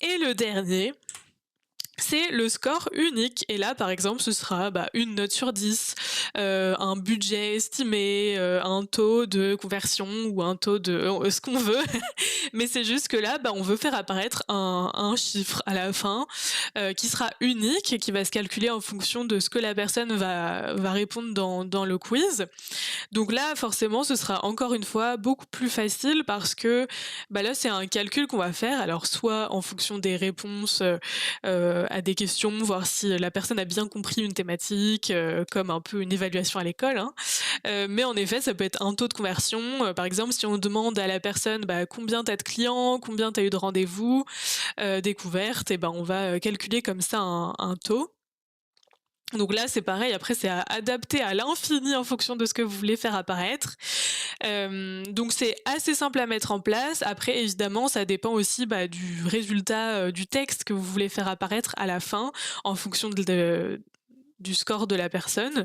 Et le dernier, c'est le score unique et là, par exemple, ce sera, une note sur 10, un budget estimé, un taux de conversion ou un taux de ce qu'on veut. Mais c'est juste que là, on veut faire apparaître un chiffre à la fin, qui sera unique et qui va se calculer en fonction de ce que la personne va répondre dans le quiz. Donc là, forcément, ce sera encore une fois beaucoup plus facile parce que, là, c'est un calcul qu'on va faire. Alors soit en fonction des réponses, à des questions, voir si la personne a bien compris une thématique, comme un peu une évaluation à l'école, hein. Mais en effet, ça peut être un taux de conversion. Par exemple, si on demande à la personne, combien tu as de clients, combien tu as eu de rendez-vous, découvertes et on va, calculer comme ça un taux. Donc là, c'est pareil, après c'est à adapter à l'infini en fonction de ce que vous voulez faire apparaître. Donc c'est assez simple à mettre en place. Après évidemment, ça dépend aussi, du résultat, du texte que vous voulez faire apparaître à la fin en fonction du score de la personne.